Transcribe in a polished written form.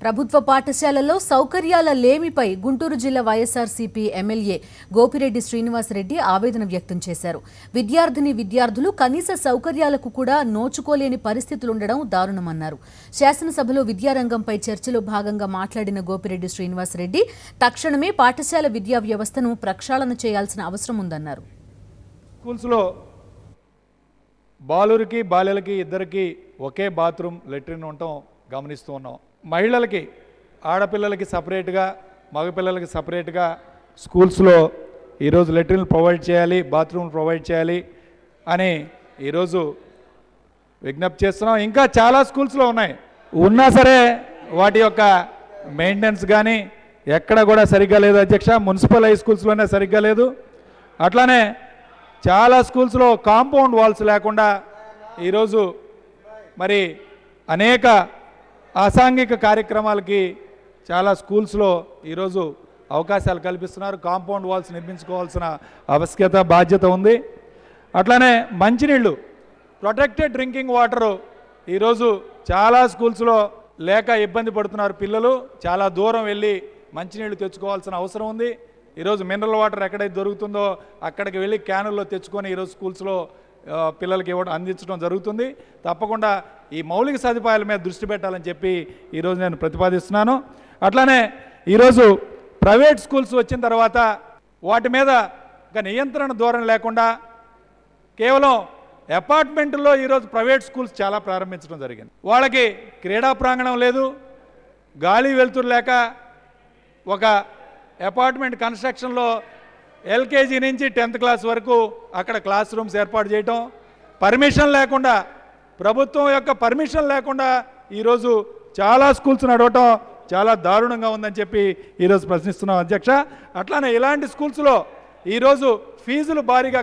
ప్రభుత్వ పాఠశాలల్లో సౌకర్యాల లేమిపై గుంటూరు జిల్లా వైఎస్ఆర్సీపీ ఎమ్మెల్యే గోపిరెడ్డి శ్రీనివాసరెడ్డి ఆవేదన వ్యక్తం చేశారు. విద్యార్థులు కనీస సౌకర్యాలకు కూడా నోచుకోలేని పరిస్థితులుండడం దారుణమన్నారు. శాసనసభలో విద్యారంగంపై చర్చలో భాగంగా మాట్లాడిన గోపిరెడ్డి శ్రీనివాసరెడ్డి తక్షణమే పాఠశాల విద్యా వ్యవస్థను ప్రక్షాళన చేయాల్సిన అవసరం ఉందన్నారు. స్కూల్స్లో బాలురికి బాలలకి ఇద్దరికి ఒకే బాత్రూమ్ లెట్రిన్ ఉండటం గమనిస్తూ ఉన్నాం. మహిళలకి ఆడపిల్లలకి సపరేట్గా మగపిల్లలకి సపరేట్గా స్కూల్స్లో ఈరోజు లెట్రిన్లు ప్రొవైడ్ చేయాలి, బాత్రూమ్లు ప్రొవైడ్ చేయాలి అని ఈరోజు విజ్ఞప్తి చేస్తున్నాం. ఇంకా చాలా స్కూల్స్లో ఉన్నాయి, ఉన్నా సరే వాటి యొక్క మెయింటెనెన్స్ కానీ ఎక్కడ కూడా సరిగ్గా లేదు అధ్యక్ష. మున్సిపల్ హై స్కూల్స్లోనే సరిగ్గా లేదు. అట్లానే చాలా స్కూల్స్లో కాంపౌండ్ వాల్స్ లేకుండా ఈరోజు మరి అనేక అసాంఘిక కార్యక్రమాలకి చాలా స్కూల్స్లో ఈరోజు అవకాశాలు కల్పిస్తున్నారు. కాంపౌండ్ వాల్స్ నిర్మించుకోవాల్సిన ఆవశ్యకత బాధ్యత ఉంది. అట్లానే మంచినీళ్ళు, ప్రొటెక్టెడ్ డ్రింకింగ్ వాటరు ఈరోజు చాలా స్కూల్స్లో లేక ఇబ్బంది పడుతున్నారు పిల్లలు. చాలా దూరం వెళ్ళి మంచినీళ్ళు తెచ్చుకోవాల్సిన అవసరం ఉంది. ఈరోజు మినరల్ వాటర్ ఎక్కడైతే దొరుకుతుందో అక్కడికి వెళ్ళి క్యానుల్లో తెచ్చుకొని ఈరోజు స్కూల్స్లో పిల్లలకి అందించడం జరుగుతుంది. తప్పకుండా ఈ మౌలిక సదుపాయాల మీద దృష్టి పెట్టాలని చెప్పి ఈరోజు నేను ప్రతిపాదిస్తున్నాను. అట్లానే ఈరోజు ప్రైవేట్ స్కూల్స్ వచ్చిన తర్వాత వాటి మీద ఒక నియంత్రణ ధోరణి లేకుండా కేవలం అపార్ట్మెంట్లో ఈరోజు ప్రైవేట్ స్కూల్స్ చాలా ప్రారంభించడం జరిగింది. వాళ్ళకి క్రీడా ప్రాంగణం లేదు, గాలి వెలుతురు లేక ఒక అపార్ట్మెంట్ కన్స్ట్రక్షన్లో ఎల్కేజీ నుంచి 10th క్లాస్ వరకు అక్కడ క్లాస్ రూమ్స్ ఏర్పాటు చేయటం, పర్మిషన్ లేకుండా, ప్రభుత్వం యొక్క పర్మిషన్ లేకుండా ఈరోజు చాలా స్కూల్స్ నడవటం చాలా దారుణంగా ఉందని చెప్పి ఈరోజు ప్రశ్నిస్తున్నాం అధ్యక్ష. అట్లానే ఇలాంటి స్కూల్స్లో ఈరోజు ఫీజులు భారీగా